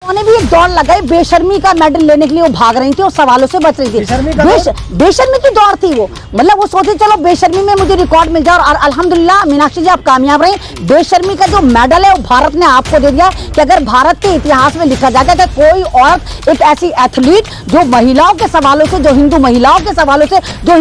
उन्होंने भी एक दौड़ लगाई, बेशर्मी का मेडल लेने के लिए वो भाग रही थी और सवालों से बच रही थी। बेशर्मी की दौड़ थी वो, मतलब वो सोचे चलो बेशर्मी में मुझे रिकॉर्ड मिल जाए, और अल्हम्दुलिल्लाह मीनाक्षी जी आप कामयाब रही। बेशर्मी का जो मेडल है वो भारत ने आपको दे दिया कि अगर भारत के इतिहास में लिखा जाएगा कि कोई औरत, एक ऐसी एथलीट जो महिलाओं के सवालों से, जो हिंदू महिलाओं के सवालों से, जो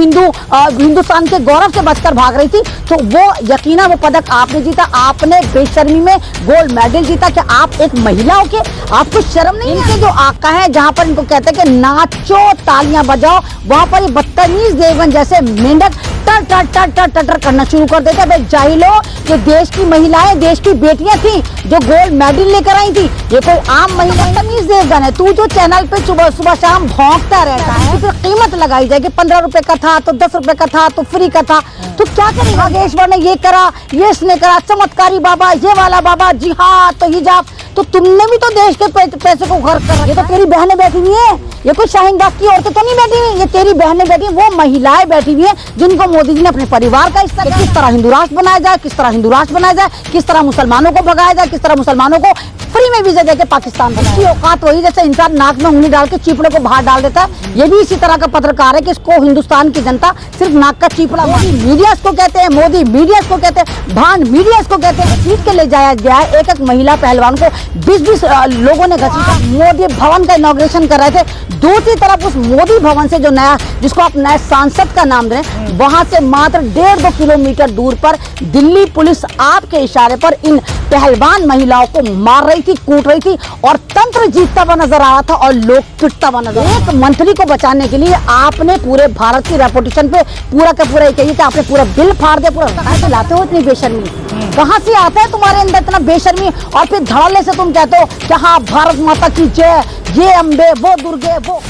हिंदुस्तान के गौरव से बचकर भाग रही थी, तो वो यकीनन वो पदक आपने जीता। आपने बेशर्मी में गोल्ड मेडल जीता। कि आप एक महिला हो के आपको शर्म नहीं? इनके जो आका है, जहाँ पर इनको कहते हैं कि नाचो तालियां बजाओ, वहां पर ये बदतमीज देवगन जैसे मेंढक टर टर टर टर टर टर करना शुरू कर देते हैं। जाहिलो, ये देश की महिलाएं, देश की बेटियां थी जो गोल्ड मेडल लेकर आई थी, ये कोई आम महिला? बदतमीज देवगन है तू, जो चैनल पे सुबह सुबह शाम भौंकता रहता है। फिर कीमत लगाई जाएगी, 15 रुपए का था तो 10 रुपए का था तो फ्री का था, तो क्या करेगा? भागेश्वर ने ये करा, ये इसने करा, चमत्कारी बाबा, ये वाला बाबा, जिहाद तो हिजाब, तो तुमने भी तो देश के पैसे को खर्च कर रहा है। ये तो तेरी बहनें बैठी हुई है, ये कोई शाहीन बाग की औरतें तो नहीं बैठी हुई, ये तेरी बहनें बैठी, वो महिलाएं बैठी हुई है जिनको मोदी जी ने अपने परिवार का हिस्सा, किस तरह हिंदू राष्ट्र बनाया जाए, किस तरह हिंदू राष्ट्र बनाया जाए, किस तरह मुसलमानों को भगाया जाए, किस तरह मुसलमानों को फ्री में वीजा देके पाकिस्तान की औकात वही, जैसे इंसान नाक में उंगली डाल के चीपड़े को बाहर डाल देता है, ये भी इसी तरह का पत्रकार है कि इसको हिंदुस्तान की जनता सिर्फ नाक का चीपड़ा, मीडिया इसको कहते हैं, मोदी मीडिया इसको कहते हैं, भांड मीडिया इसको कहते हैं। जीत के ले जाया गया है एक एक महिला पहलवान को, 20-20 लोगों ने घसीटा। मोदी भवन का इनॉग्रेशन कर रहे थे, दूसरी तरफ उस मोदी भवन से जो नया, जिसको आप नए सांसद का नाम दें, वहां से मात्र 1.5-2 किलोमीटर दूर पर दिल्ली पुलिस आपके इशारे पर इन पहलवान महिलाओं को मार रही थी, कूट रही थी, और तंत्र जीतता हुआ नजर आ रहा था और लोग पिटता हुआ नजर। एक मंत्री को बचाने के लिए आपने पूरे भारत की रेपुटेशन पे पूरा का पूरा कहिए कि आपने पूरा बिल फाड़ दिया। पूरा लाते हो इतनी बेशर्मी, कहाँ से आता है तुम्हारे अंदर इतना बेशर्मी? और फिर धड़ल्ले से तुम कहते हो कि हाँ भारत माता की जय, ये अम्बे, वो दुर्गे, वो।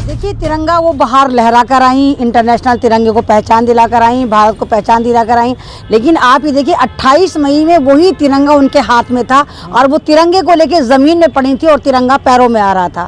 देखिए तिरंगा वो बाहर लहरा कर आई, इंटरनेशनल तिरंगे को पहचान दिला कर आई, भारत को पहचान दिला कर आई, लेकिन आप ये देखिए 28 मई में वही तिरंगा उनके हाथ में था और वो तिरंगे को लेके जमीन में पड़ी थी और तिरंगा पैरों में आ रहा था।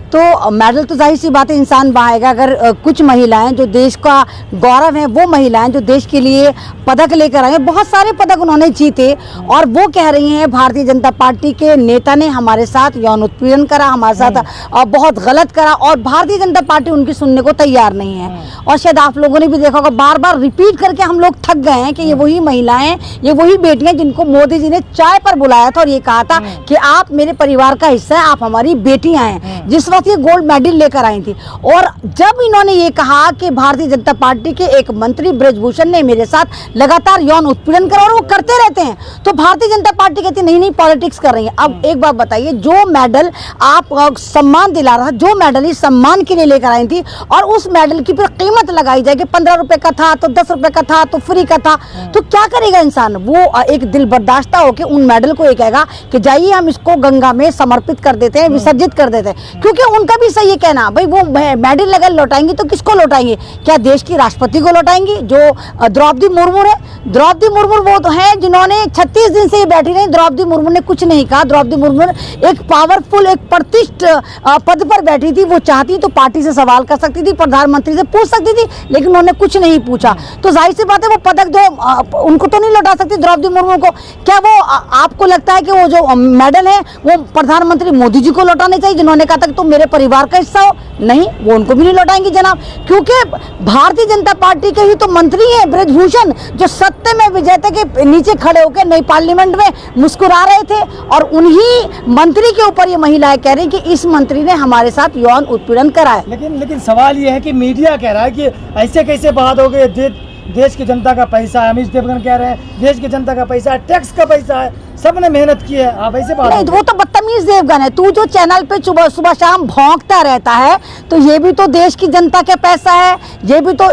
तो मेडल तो जाहिर सी बात है इंसान पाएगा। अगर कुछ महिलाएं जो देश का गौरव हैं, वो महिलाएं जो देश के लिए पदक लेकर आए, बहुत सारे पदक उन्होंने जीते, और वो कह रही हैं भारतीय जनता पार्टी के नेता ने हमारे साथ यौन उत्पीड़न करा, हमारे साथ बहुत गलत करा, और भारतीय जनता पार्टी उनकी सुनने को तैयार नहीं है। और शायद आप लोगों ने भी देखा होगा, बार बार रिपीट करके हम लोग थक गए हैं कि ये वही महिलाएं, ये वही बेटियां जिनको मोदी जी ने चाय पर बुलाया था और ये कहा था कि आप मेरे परिवार का हिस्सा है, आप हमारी बेटियां हैं, जिस ये गोल्ड मेडल लेकर आई थी। और जब इन्होंने ये कहा कि भारतीय जनता पार्टी के एक मंत्री ब्रजभूषण ने मेरे साथ लगातार यौन उत्पीड़न करा, और वो करते रहते हैं, तो भारतीय जनता पार्टी कहती नहीं नहीं पॉलिटिक्स कर रही है। अब एक बात बताइए, जो मेडल आप सम्मान दिला रहा, जो मेडल इस सम्मान के लिए लेकर आई थी, और उस मेडल की फिर कीमत लगाई जाए कि 15 रुपए का था तो 10 रुपए का था तो फ्री का था, तो क्या करेगा इंसान? वो एक दिल बर्दाश्ता होकर उन मेडल को ये कहेगा कि जाइए हम इसको गंगा में समर्पित कर देते हैं, विसर्जित कर देते हैं। क्योंकि उनका भी सही है कहना, भाई वो मेडल अगर लौटाएंगी तो किसको लौटाएंगे? क्या देश की राष्ट्रपति को लौटाएंगी जो द्रौपदी मुर्मू है? द्रौपदी मुर्मू वो तो है जिन्होंने 36 दिन से ये बैठी रही, द्रौपदी मुर्मू ने कुछ नहीं कहा। द्रौपदी मुर्मू एक पावरफुल, एक प्रतिष्ठित पद पर बैठी थी, वो चाहती तो पार्टी से सवाल कर सकती थी, प्रधानमंत्री से पूछ सकती थी, लेकिन उन्होंने कुछ नहीं पूछा। तो जाहिर सी बात है वो पदक जो उनको तो नहीं लौटा सकती द्रौपदी मुर्मू को। क्या वो आपको लगता है कि वो जो मेडल है वो प्रधानमंत्री मोदी जी को लौटाने चाहिए, जिन्होंने कहा था कि तुम मेरे परिवार का हिस्सा हो? नहीं, वो उनको भी नहीं लौटाएंगे जनाब, क्योंकि भारतीय जनता पार्टी के ही तो मंत्री हैं ब्रजभूषण, जो सत्य में विजेता के नीचे खड़े होकर नई पार्लियामेंट में मुस्कुरा रहे थे, और उन्हीं मंत्री के ऊपर ये महिलाएं कह रही कि इस मंत्री ने हमारे साथ यौन उत्पीड़न कराया। लेकिन सवाल ये है कि मीडिया कह रहा है कि ऐसे कैसे बात हो गई, देश की जनता का पैसा है। अमित देवगन कह रहे हैं देश की जनता का पैसा है, टैक्स का पैसा है, सबने मेहनत की है, आप ऐसे बात नहीं, वो तो बदतमीज देवगन है तू, जो चैनल पे सुबह सुबह शाम भौंकता रहता है, तो ये भी तो देश की जनता का पैसा है, ये भी तो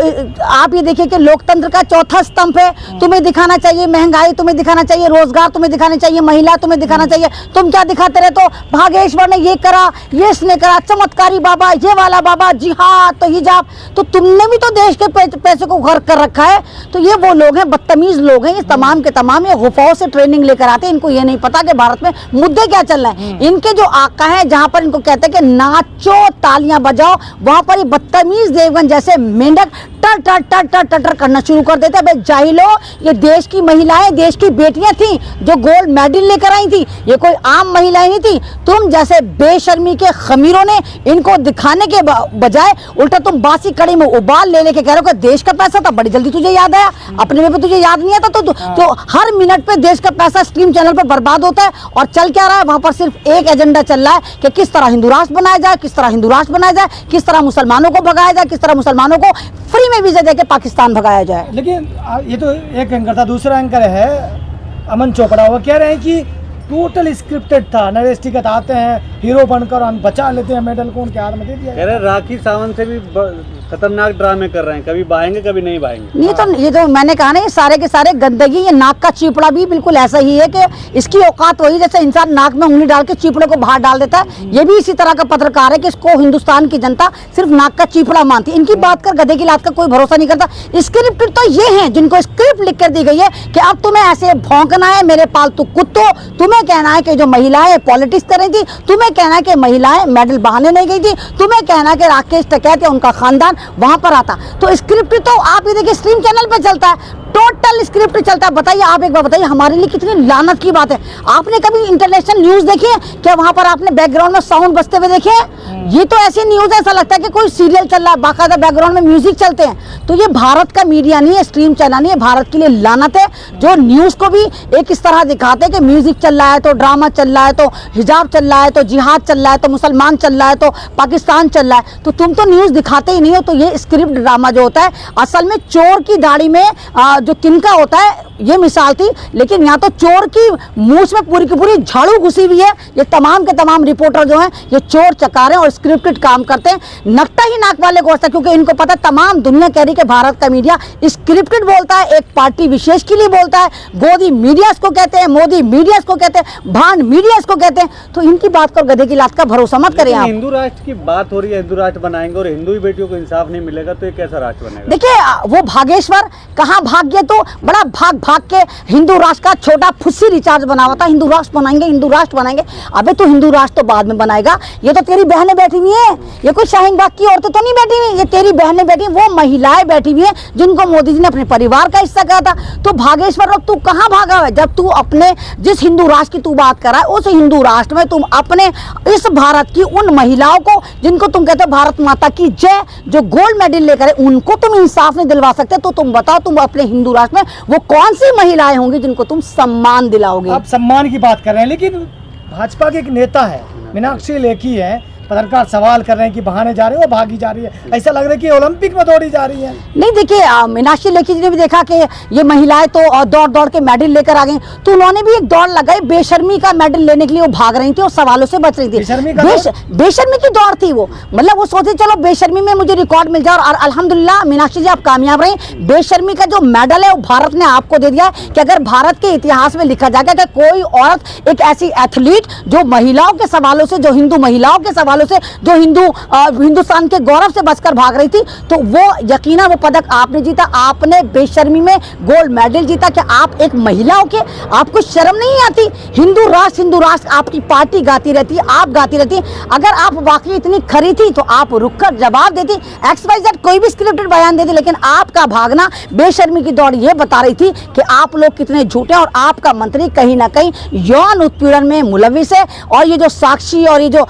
आप ये देखिए कि लोकतंत्र का चौथा स्तंभ है। तुम्हें दिखाना चाहिए महंगाई, तुम्हें दिखाना चाहिए रोजगार, तुम्हें दिखाना चाहिए महिला, तुम्हें दिखाना चाहिए, तुम क्या दिखाते रहे? तो भागेश्वर ने ये करा, ये इसने करा, चमत्कारी बाबा, ये वाला बाबा, जिहाद तो हिजाब, तो तुमने भी तो देश के पैसे को घर कर रखा है। तो ये वो लोग हैं, बदतमीज लोग हैं, ये तमाम के तमाम ये गुफाओं से ट्रेनिंग लेकर आते हैं। इनको ये नहीं पता कि भारत में मुद्दे क्या चल रहे हैं। इनके जो आका है, जहां पर इनको कहते हैं कि नाचो तालियां बजाओ, वहां पर ये बदतमीज देवगन जैसे मेंढक टटर टटर टटर टटर करना शुरू कर देते हैं। जाहिलो, ये देश की महिलाएं, देश की बेटियां थी जो गोल्ड मेडल लेकर आई थी, ये कोई आम महिलाएं नहीं थी। तुम जैसे बेशर्मी के खमीरों ने इनको दिखाने के बजाय उल्टा तुम बासी कड़ी में उबाल ले लेके कह रहे हो कि देश का पैसा था, बड़ी जल्दी तुझे याद आया, अपने में तुझे याद नहीं आता। तो हर मिनट पे देश का पैसा स्ट्रीम चैनल पर बर्बाद होता है और चल क्या रहा है वहां पर, सिर्फ एक एजेंडा चल रहा है कि किस तरह हिंदू राष्ट्र बनाया जाए, किस तरह हिंदू राष्ट्र बनाया जाए, किस तरह मुसलमानों को भगाया जाए, किस तरह मुसलमानों को फ्री में वीजा देके पाकिस्तान भगाया जाए। लेकिन ये तो एक एंकर था, दूसरा एंकर है अमन चोपड़ा, वो कह रहे हैं कि टोटल स्क्रिप्टेड था, नरेश टिकट आते हैं हीरो बनकर हम बचा लेते हैं मेडल को, उनके हाथ में दे दिया। कह रहे राखी सावंत से भी खतरनाक ड्रामे कर रहे हैं, कभी बहाएंगे कभी नहीं बहाएंगे। ये तो मैंने कहा ना, ये सारे के सारे गंदगी, ये नाक का चिपड़ा भी बिल्कुल ऐसा ही है कि इसकी औकात वही जैसे इंसान नाक में उंगली डाल के चिपड़े को बाहर डाल देता है, ये भी इसी तरह का पत्रकार है कि इसको हिंदुस्तान की जनता सिर्फ नाक का चिपड़ा मानती है। इनकी बात कर गधे की लात का कोई भरोसा नहीं करता। स्क्रिप्ट तो ये है जिनको स्क्रिप्ट लिख कर दी गई है कि अब तुम्हें ऐसे भौंकना है मेरे पालतू कुत्तों, तुम्हें कहना है कि जो महिलाएं पॉलिटिक्स कर रही थी, तुम्हें कहना है कि महिलाएं मेडल बहाने नहीं गई थी, तुम्हें कहना है कि राकेश टिकैत या उनका खानदान वहां पर आता। तो स्क्रिप्ट तो आप ये देखिए स्ट्रीम चैनल पे चलता है, टोटल स्क्रिप्ट चलता है। बताइए आप एक बार बताइए, हमारे लिए कितनी लानत की बात है। आपने कभी इंटरनेशनल न्यूज देखी है क्या? वहां पर आपने बैकग्राउंड में साउंड बजते हुए देखे हैं? ये तो ऐसी न्यूज है, ऐसा लगता है कि कोई सीरियल चल रहा है, बाकायदा बैकग्राउंड में म्यूजिक चलते हैं। तो ये भारत का मीडिया नहीं है, स्ट्रीम चैनल नहीं है, भारत के लिए लानत है जो न्यूज को भी एक इस तरह दिखाते हैं कि म्यूजिक चल रहा है तो ड्रामा चल रहा है, तो हिजाब चल रहा है, तो जिहाद चल रहा है, तो मुसलमान चल रहा है, तो पाकिस्तान चल रहा है। तो तुम तो न्यूज दिखाते ही नहीं हो। तो ये स्क्रिप्ट ड्रामा जो होता है, असल में चोर की दाढ़ी में जो तिनका होता है, ये मिसाल थी, लेकिन यहाँ तो चोर की मूछ में पूरी की पूरी झाड़ू घुसी हुई है। ये तमाम के तमाम रिपोर्टर जो हैं ये चोर चकारे और स्क्रिप्टेड काम करते हैं। नकटा ही नाक वाले को होता है, क्योंकि इनको पता है तमाम दुनिया कह रही कि भारत का मीडिया स्क्रिप्टेड बोलता है, एक पार्टी विशेष के लिए बोलता है। गोदी मीडिया इसको कहते हैं, मोदी मीडिया इसको कहते हैं, भांड मीडिया इसको कहते हैं। तो इनकी बात पर गधे की लात का भरोसा मत करें आप। हिंदू राष्ट्र की बात हो रही है, हिंदू राष्ट्र बनाएंगे और हिंदू ही बेटियों को इंसाफ नहीं मिलेगा तो ये कैसा राष्ट्र बनेगा? देखिए वो भागेश्वर कहाँ भाग गए, तो बड़ा भाग भाग के हिंदू राष्ट्र का छोटा फुस्सी रिचार्ज बना हुआ था, हिंदू राष्ट्र बनाएंगे, हिंदू राष्ट्र बनाएंगे। अबे तो हिंदू राष्ट्र तो बाद में बनाएगा, ये तो तेरी बहनें बैठी हुई हैं, ये कोई शाहीन बाग की औरतें तो नहीं बैठी हुई, ये तेरी बहनें बैठी, वो महिलाएं बैठी हुई हैं जिनको मोदी जी ने अपने परिवार का हिस्सा कहा था। तो भागेश्वर अब तू कहाँ भागा है? जब तू अपने जिस हिंदू राष्ट्र की तू बात कर रहा है, उस हिंदू राष्ट्र में तुम अपने इस भारत की उन महिलाओं को जिनको तुम कहते हो भारत माता की जय, जो गोल्ड मेडल लेकर उनको तुम इंसाफ नहीं दिलवा सकते। तो तुम बताओ, तुम अपने हिंदू राष्ट्र में वो कौन सी महिलाएं होंगी जिनको तुम सम्मान दिलाओगे? आप सम्मान की बात कर रहे हैं, लेकिन भाजपा के एक नेता है मीनाक्षी लेखी है, पत्रकार सवाल कर रहे हैं कि बहाने जा रहे हो, भागी जा रही है, ऐसा लग रहा है कि ओलंपिक में दौड़ी जा रही है। नहीं देखिए, मीनाक्षी लेखी जी ने भी देखा कि ये महिलाएं तो दौड़ दौड़ के मेडल लेकर आ गई, तो उन्होंने भी एक दौड़ लगाई बेशर्मी का मेडल लेने के लिए। वो भाग रही थी और सवालों से बच रही थी। बेशर्मी की दौड़ थी वो, मतलब वो सोचे चलो बेशर्मी में मुझे रिकॉर्ड मिल जाए, और अल्हम्दुलिल्लाह मीनाक्षी जी आप कामयाब रही। बेशर्मी का जो मेडल है वो भारत ने आपको दे दिया कि अगर भारत के इतिहास में लिखा जाएगा कि कोई औरत, एक ऐसी एथलीट जो महिलाओं के सवालों से, जो हिंदू महिलाओं के सवालों से, जो हिंदुस्तान के गौरव से बचकर भाग रही थी, तो वो यकीनन वो पदक आपने जीता। आपने बेशर्मी में गोल्ड मेडल जीता कि आप एक महिला हो के आपको शर्म नहीं आती? हिंदू राष्ट्र आपकी पार्टी गाती रहती है, आप गाती रहती है। अगर आप वाकई इतनी खरी थी तो आप रुककर जवाब देती, XYZ कोई भी स्क्रिप्टेड बयान देती, लेकिन आपका भागना बेशर्मी की दौड़ ये बता रही थी कि आप लोग कितने झूठे, और आपका मंत्री कहीं ना कहीं यौन उत्पीड़न में मुलविस है। और ये जो साक्षी और ये जो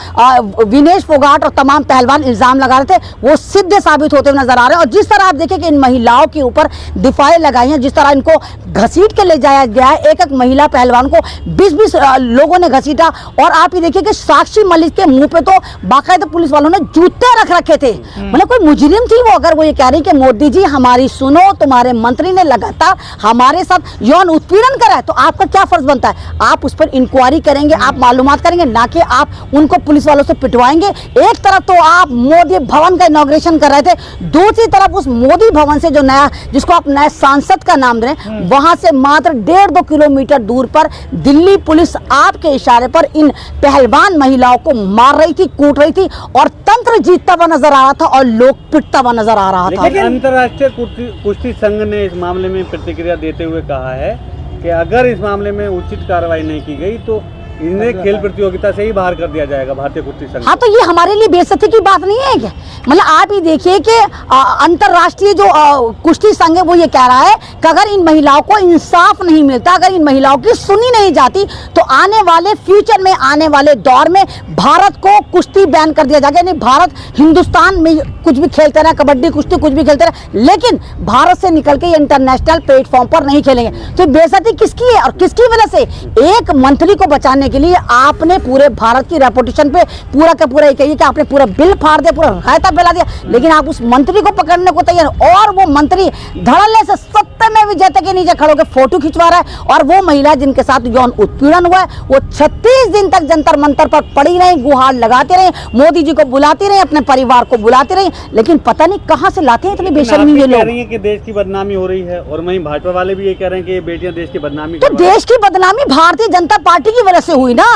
विनेश फोगाट और तमाम पहलवान इल्जाम लगा रहे थे, वो सिद्ध साबित होते हुए नजर आ रहे हैं। और जिस तरह आप देखें कि इन महिलाओं के ऊपर दिफाएं लगाई हैं, जिस तरह इनको घसीट के ले जाया गया है, एक एक महिला पहलवान को 20-20 लोगों ने घसीटा। और आप ये देखिए कि साक्षी मलिक के मुंह पे तो बाकायदा पुलिस वालों ने जूते रख रखे थे, मतलब कोई मुजरिम थी वो। अगर वो ये कह रही कि मोदी जी हमारी सुनो, तुम्हारे मंत्री ने लगातार हमारे साथ यौन उत्पीड़न करा है, तो आपका क्या फर्ज बनता है? आप उस पर इंक्वायरी करेंगे, आप मालूमात करेंगे, ना कि आप उनको पुलिस वालों से पिटवाएंगे। एक तरफ तो आप मोदी भवन का इनॉग्रेशन कर रहे थे, दूसरी तरफ उस मोदी भवन से जो नया, जिसको आप नया सांसद का नाम दे रहे हैं, वहां से मात्र 1.5-2 किलोमीटर दूर पर दिल्ली पुलिस आपके इशारे पर इन पहलवान महिलाओं को मार रही थी, कूट रही थी, और तंत्र जीतता हुआ नजर आ रहा था और लोग पिटता हुआ नजर आ रहा था। लेकिन अंतर्राष्ट्रीय कुश्ती संघ ने इस मामले में प्रतिक्रिया देते हुए कहा है कि अगर इस मामले में उचित कार्रवाई नहीं की गई तो इन्हें खेल प्रतियोगिता से ही बाहर कर दिया जाएगा भारतीय कुश्ती संघ। हाँ, तो ये हमारे लिए बेइज्जती की बात नहीं है क्या? मतलब आप ही देखिए कि अंतर्राष्ट्रीय जो कुश्ती संघ है वो ये कह रहा है कि अगर इन महिलाओं को इंसाफ नहीं मिलता, अगर इन महिलाओं की सुनी नहीं जाती, तो आने वाले फ्यूचर में, आने वाले दौर में भारत को कुश्ती बैन कर दिया जाएगा। यानी भारत हिंदुस्तान में कुछ भी खेलते रहे, कबड्डी कुश्ती कुछ भी खेलते रहे, लेकिन भारत से निकल के ये इंटरनेशनल प्लेटफॉर्म पर नहीं खेलेंगे। तो बेइज्जती किसकी है और किसकी वजह से? एक मंत्री को बचाने के लिए आपने पूरे भारत की रेपुटेशन पे पूरा का पूरा ये कहिए कि आपने पूरा बिल फाड़ दिया, पूरा रायता फैला दिया, लेकिन आप उस मंत्री को पकड़ने को तैयार, और वो मंत्री धड़ल्ले से सत्य में विजेता के नीचे खड़े होकर फोटो खिंचवा रहा है। और वो महिला जिनके साथ यौन उत्पीड़न हुआ है वो 36 दिन तक जंतर मंतर पर पड़ी रही, गुहार लगाते रहे, मोदी जी को बुलाते रहे, अपने परिवार को बुलाते रहे, लेकिन पता नहीं कहां से लाते हैं इतनी बेशर्मी ये लोग। कह रही हैं कि देश की बदनामी हो रही है, और वहीं भाजपा वाले भी ये कह रहे हैं कि ये बेटियां देश की बदनामी। तो देश की बदनामी भारतीय जनता पार्टी की वजह से हुई ना।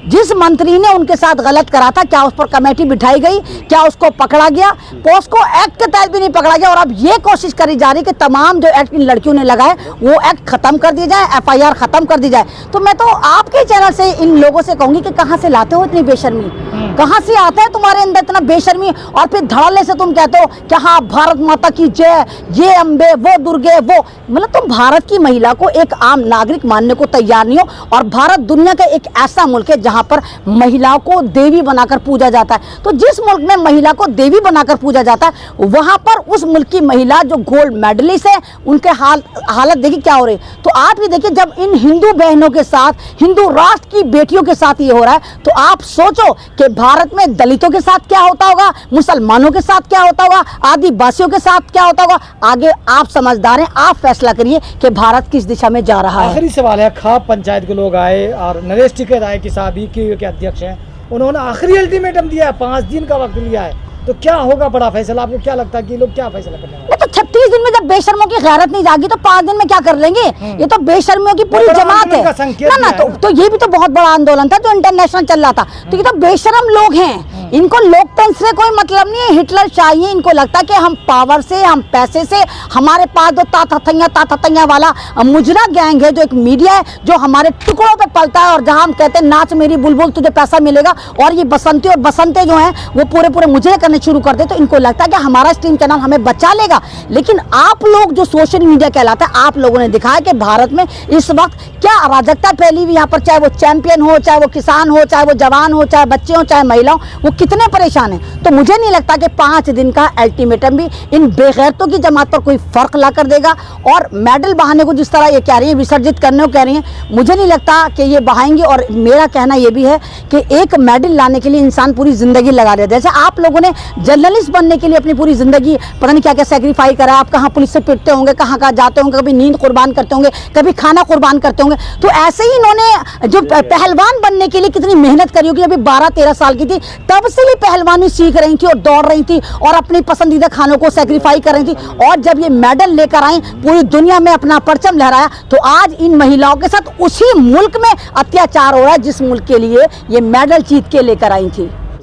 जिस मंत्री ने उनके साथ गलत करा था, क्या उस पर कमेटी बिठाई गई? क्या उसको पकड़ा गया? पोस्को एक्ट के तहत भी नहीं पकड़ा गया। और अब ये कोशिश करी जा रही कि तमाम जो एक्ट इन लड़कियों ने लगाए वो एक्ट खत्म कर दिए जाए, FIR खत्म कर दी जाए। तो मैं तो आपके चैनल से इन लोगों से कहूंगी कि कहां से लाते हो इतनी बेशर्मी? कहां से आता है तुम्हारे अंदर इतना बेशर्मी? और फिर धड़ल्ले से तुम कहते हो कि हाँ भारत माता की जय, ये अम्बे, वो दुर्गे, वो, मतलब तुम भारत की महिला को एक आम नागरिक मानने को तैयार नहीं हो। और भारत दुनिया का एक ऐसा मुल्क है जहां पर महिलाओं को देवी बनाकर पूजा जाता है। तो जिस मुल्क में महिला को देवी बनाकर पूजा जाता है वहां पर उस मुल्क की महिला जो गोल्ड मेडलिस्ट है उनके हालत देखिए क्या हो रही है। तो आप ही देखिए जब इन हिंदू बहनों के साथ, हिंदू राष्ट्र की बेटियों के साथ ये हो रहा है, तो आप सोचो कि भारत में दलितों के साथ क्या होता होगा, मुसलमानों के साथ क्या होता होगा, आदिवासियों के साथ क्या होता होगा। आगे आप समझदार हैं, आप फैसला करिए कि भारत किस दिशा में जा रहा है। आखिरी सवाल है, खाप पंचायत के लोग आए और नरेश टिकैत आए कि साहब के अध्यक्ष हैं, उन्होंने आखिरी अल्टीमेटम दिया है, 5 दिन का वक्त लिया है, तो क्या होगा बड़ा फैसला? आपको क्या लगता है कि लोग क्या फैसला करने वाले? तो 36 दिन में जब बेशर्मों की गैरत नहीं जागी तो 5 दिन में क्या कर लेंगे? ये तो बेशर्मियों की पूरी जमात है ना। तो ये भी तो बहुत बड़ा आंदोलन था जो इंटरनेशनल चल रहा था। तो ये तो बेशर्म लोग हैं, इनको लोकतंत्र से कोई मतलब नहीं है। हिटलर चाहिए, इनको लगता है कि हम पावर से, हम पैसे से, हमारे पास जो तातथैया वाला मुजरा गैंग है, जो एक मीडिया है जो हमारे टुकड़ों पे पलता है, और जहां हम कहते हैं नाच मेरी बुलबुल तुझे पैसा मिलेगा, और ये बसंती और बसंते जो हैं वो पूरे मुजरे करने शुरू कर दे, तो इनको लगता है कि हमारा स्ट्रीम चैनल हमें बचा लेगा। लेकिन आप लोग जो सोशल मीडिया कहलाता है, आप लोगों ने दिखाया कि भारत में इस वक्त क्या अराजकता फैली हुई। यहाँ पर चाहे वो चैंपियन हो, चाहे वो किसान हो, चाहे वो जवान हो, चाहे बच्चे हो, चाहे महिला हो, वो कितने परेशान हैं। तो मुझे नहीं लगता कि 5 दिन का अल्टीमेटम भी इन बेगैरतों की जमात पर कोई फर्क ला कर देगा। और मेडल बहाने को जिस तरह ये कह रही है, विसर्जित करने को कह रही है, मुझे नहीं लगता कि ये बहाएंगे। और मेरा कहना ये भी है कि एक मेडल लाने के लिए इंसान पूरी जिंदगी लगा देता है। जैसे आप लोगों ने जर्नलिस्ट बनने के लिए अपनी पूरी जिंदगी पता नहीं क्या क्या सेक्रीफाई करा, आप कहाँ पुलिस से पिटते होंगे, कहाँ जाते होंगे, कभी नींद कुर्बान करते होंगे, कभी खाना कुर्बान करते होंगे। तो ऐसे ही इन्होंने जो पहलवान बनने के लिए कितनी मेहनत करी होगी। अभी 12-13 साल की थी तब से ये पहलवानी सीख रही थी और दौड़ रही थी और अपनी पसंदीदा खानों को सेक्रीफाई कर रही थी। और जब ये मेडल लेकर आई, पूरी दुनिया में अपना परचम लहराया, तो आज इन महिलाओं के साथ उसी मुल्क में अत्याचार हो रहा है जिस मुल्क के लिए ये मेडल जीत के लेकर आई थी।